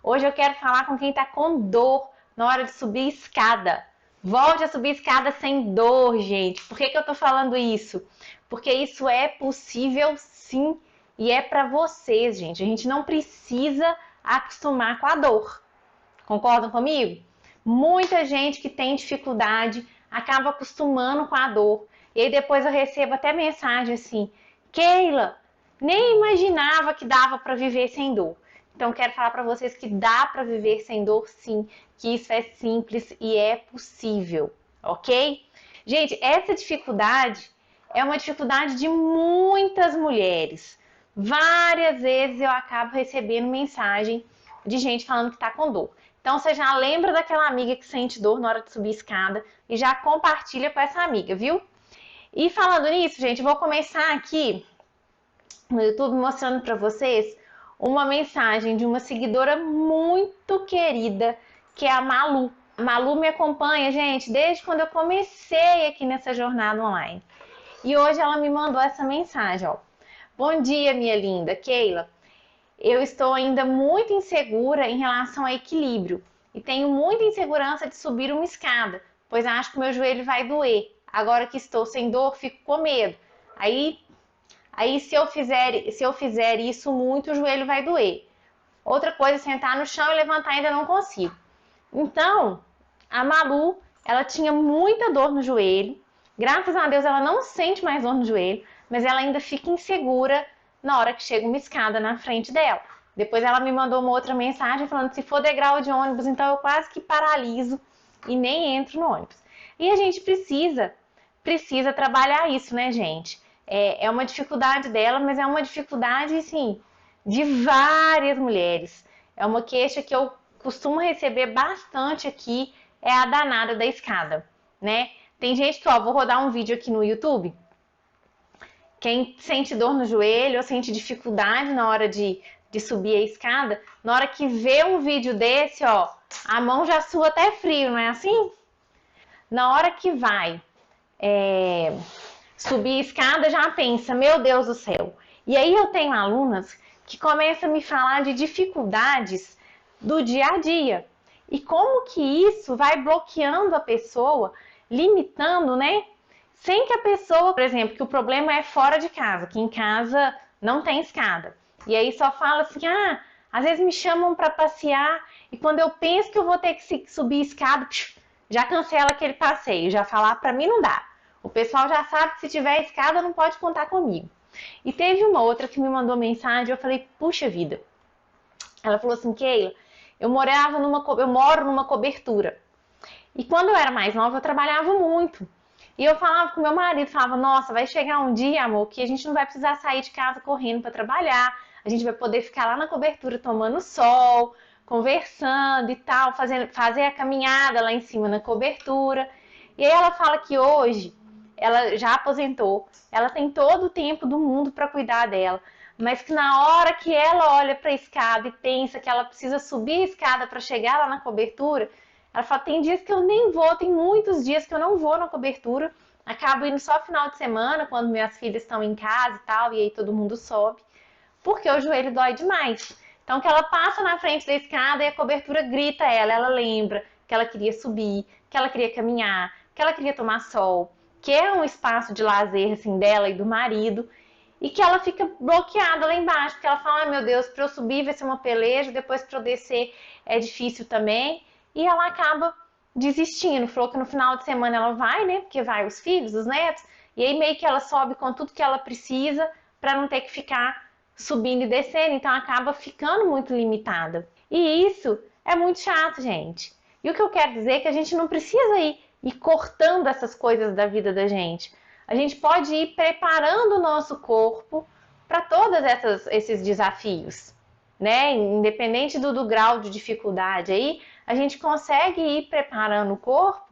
Hoje eu quero falar com quem está com dor na hora de subir escada. Volte a subir escada sem dor, gente. Por que eu tô falando isso? Porque isso é possível sim e é para vocês, gente. A gente não precisa acostumar com a dor. Concordam comigo? Muita gente que tem dificuldade acaba acostumando com a dor. E aí depois eu recebo até mensagem assim: Keila, nem imaginava que dava para viver sem dor. Então quero falar para vocês que dá para viver sem dor sim, que isso é simples e é possível, ok? Gente, essa dificuldade é uma dificuldade de muitas mulheres. Várias vezes eu acabo recebendo mensagem de gente falando que está com dor. Então você já lembra daquela amiga que sente dor na hora de subir escada e já compartilha com essa amiga, viu? E falando nisso, gente, vou começar aqui no YouTube mostrando para vocês uma mensagem de uma seguidora muito querida, que é a Malu. A Malu me acompanha, gente, desde quando eu comecei aqui nessa jornada online. E hoje ela me mandou essa mensagem, ó. Bom dia, minha linda Keila. Eu estou ainda muito insegura em relação ao equilíbrio e tenho muita insegurança de subir uma escada, pois acho que meu joelho vai doer. Agora que estou sem dor, fico com medo. Aí se eu fizer isso muito, o joelho vai doer. Outra coisa, sentar no chão e levantar ainda não consigo. Então, a Malu, ela tinha muita dor no joelho. Graças a Deus ela não sente mais dor no joelho, mas ela ainda fica insegura na hora que chega uma escada na frente dela. Depois ela me mandou uma outra mensagem falando que se for degrau de ônibus, então eu quase que paraliso e nem entro no ônibus. E a gente precisa trabalhar isso, né, gente? É uma dificuldade dela, mas é uma dificuldade, assim, de várias mulheres. É uma queixa que eu costumo receber bastante aqui, é a danada da escada, né? Tem gente que, ó, vou rodar um vídeo aqui no YouTube. Quem sente dor no joelho ou sente dificuldade na hora de subir a escada, na hora que vê um vídeo desse, ó, a mão já sua até frio, não é assim? Na hora que vai subir a escada, já pensa, meu Deus do céu. E aí eu tenho alunas que começam a me falar de dificuldades do dia a dia. E como que isso vai bloqueando a pessoa, limitando, né? Sem que a pessoa, por exemplo, que o problema é fora de casa, que em casa não tem escada. E aí só fala assim, às vezes me chamam para passear e quando eu penso que eu vou ter que subir escada, já cancela aquele passeio, já falar para mim não dá. O pessoal já sabe que se tiver escada não pode contar comigo. E teve uma outra que me mandou mensagem, eu falei, puxa vida. Ela falou assim, Keila, eu moro numa cobertura. E quando eu era mais nova, eu trabalhava muito. E eu falava com meu marido, falava, nossa, vai chegar um dia, amor, que a gente não vai precisar sair de casa correndo para trabalhar. A gente vai poder ficar lá na cobertura tomando sol, conversando e tal, fazer a caminhada lá em cima na cobertura. E aí ela fala que hoje ela já aposentou, ela tem todo o tempo do mundo para cuidar dela, mas que na hora que ela olha para a escada e pensa que ela precisa subir a escada para chegar lá na cobertura, ela fala, tem dias que eu nem vou, tem muitos dias que eu não vou na cobertura, acabo indo só final de semana, quando minhas filhas estão em casa e tal, e aí todo mundo sobe, porque o joelho dói demais. Então que ela passa na frente da escada e a cobertura grita ela lembra que ela queria subir, que ela queria caminhar, que ela queria tomar sol, que é um espaço de lazer assim dela e do marido, e que ela fica bloqueada lá embaixo, porque ela fala, meu Deus, para eu subir vai ser uma peleja, depois para eu descer é difícil também, e ela acaba desistindo. Falou que no final de semana ela vai, né, porque vai os filhos, os netos, e aí meio que ela sobe com tudo que ela precisa para não ter que ficar subindo e descendo, então acaba ficando muito limitada. E isso é muito chato, gente. E o que eu quero dizer é que a gente não precisa ir cortando essas coisas da vida da gente. A gente pode ir preparando o nosso corpo para todos esses desafios, né? Independente do grau de dificuldade aí, a gente consegue ir preparando o corpo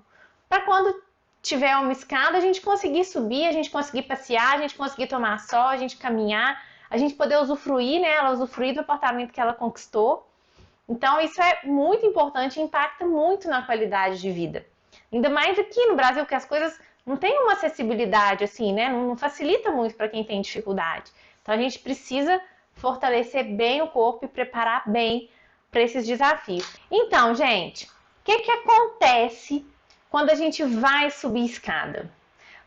para quando tiver uma escada, a gente conseguir subir, a gente conseguir passear, a gente conseguir tomar sol, a gente caminhar, a gente poder usufruir, né? Ela usufruir do apartamento que ela conquistou. Então, isso é muito importante e impacta muito na qualidade de vida. Ainda mais aqui no Brasil, que as coisas não têm uma acessibilidade assim, né? Não facilita muito para quem tem dificuldade. Então, a gente precisa fortalecer bem o corpo e preparar bem para esses desafios. Então, gente, o que acontece quando a gente vai subir escada?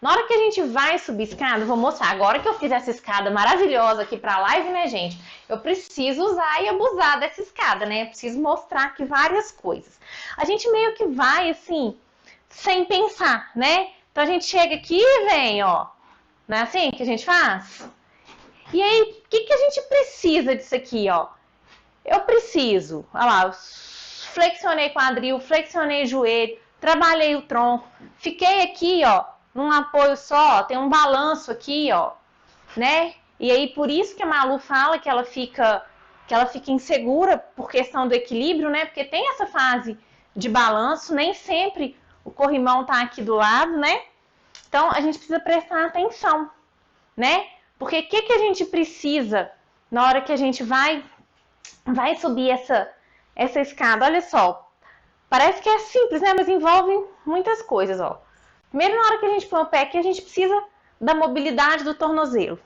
Na hora que a gente vai subir escada, vou mostrar. Agora que eu fiz essa escada maravilhosa aqui para a live, né, gente? Eu preciso usar e abusar dessa escada, né? Preciso mostrar aqui várias coisas. A gente meio que vai, assim, sem pensar, né? Então a gente chega aqui e vem, ó. Não é assim que a gente faz? E aí, o que a gente precisa disso aqui, ó? Eu preciso, olha lá, flexionei quadril, flexionei joelho, trabalhei o tronco, fiquei aqui, ó, num apoio só, tem um balanço aqui, ó, né? E aí, por isso que a Malu fala que ela fica insegura por questão do equilíbrio, né? Porque tem essa fase de balanço, nem sempre o corrimão tá aqui do lado, né? Então, a gente precisa prestar atenção, né? Porque o que a gente precisa na hora que a gente vai subir essa escada? Olha só, parece que é simples, né? Mas envolve muitas coisas, ó. Primeiro, na hora que a gente põe o pé aqui, a gente precisa da mobilidade do tornozelo.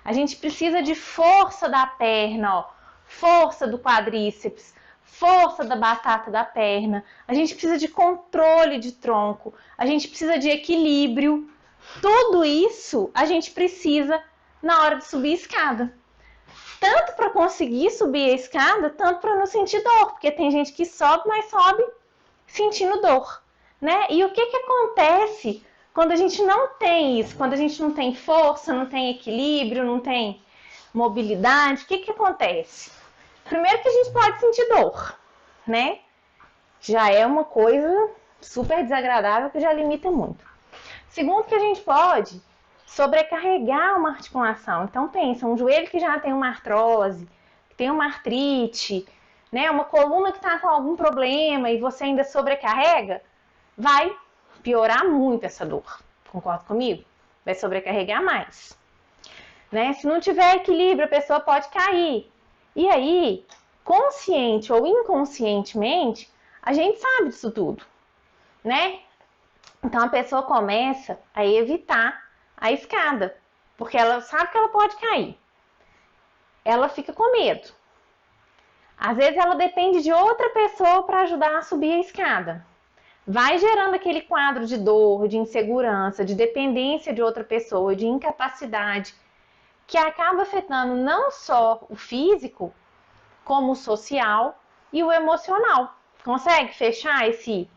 A gente precisa de força da perna, ó. Força do quadríceps, força da batata da perna. A gente precisa de controle de tronco. A gente precisa de equilíbrio. Tudo isso a gente precisa na hora de subir a escada. Tanto para conseguir subir a escada, tanto para não sentir dor. Porque tem gente que sobe, mas sobe sentindo dor, né? E o que acontece quando a gente não tem isso? Quando a gente não tem força, não tem equilíbrio, não tem mobilidade, o que acontece? Primeiro que a gente pode sentir dor, né? Já é uma coisa super desagradável que já limita muito. Segundo que a gente pode sobrecarregar uma articulação. Então pensa, um joelho que já tem uma artrose, que tem uma artrite, né? Uma coluna que está com algum problema e você ainda sobrecarrega, vai piorar muito essa dor. Concorda comigo? Vai sobrecarregar mais. Né? Se não tiver equilíbrio, a pessoa pode cair. E aí, consciente ou inconscientemente, a gente sabe disso tudo, né? Então a pessoa começa a evitar a escada, porque ela sabe que ela pode cair. Ela fica com medo. Às vezes ela depende de outra pessoa para ajudar a subir a escada. Vai gerando aquele quadro de dor, de insegurança, de dependência de outra pessoa, de incapacidade, que acaba afetando não só o físico, como o social e o emocional. Consegue fechar esse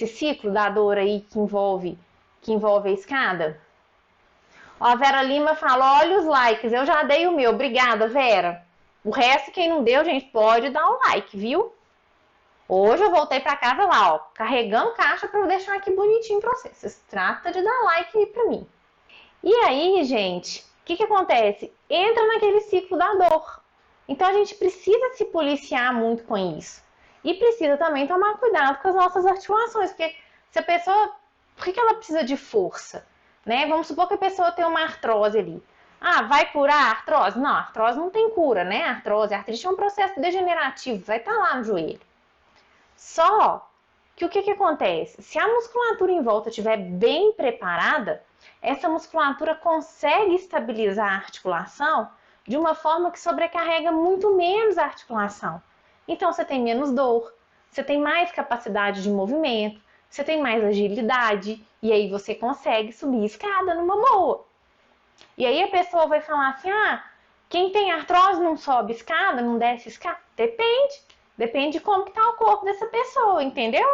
ciclo da dor aí que envolve a escada? Ó, a Vera Lima fala, olha os likes, eu já dei o meu, obrigada, Vera. O resto, quem não deu, gente, pode dar um like, viu? Hoje eu voltei pra casa lá, ó, carregando caixa pra eu deixar aqui bonitinho pra vocês. Vocês tratam de dar like aí pra mim. E aí, gente, o que acontece? Entra naquele ciclo da dor. Então a gente precisa se policiar muito com isso. E precisa também tomar cuidado com as nossas articulações, porque se a pessoa... Por que ela precisa de força? Né? Vamos supor que a pessoa tem uma artrose ali. Ah, vai curar a artrose? Não, a artrose não tem cura, né? A artrose, a artrite é um processo degenerativo, vai estar lá no joelho. Só que o que acontece? Se a musculatura em volta estiver bem preparada, essa musculatura consegue estabilizar a articulação de uma forma que sobrecarrega muito menos a articulação. Então você tem menos dor, você tem mais capacidade de movimento, você tem mais agilidade e aí você consegue subir escada numa boa. E aí a pessoa vai falar assim, ah, quem tem artrose não sobe escada, não desce escada? Depende de como que tá o corpo dessa pessoa, entendeu?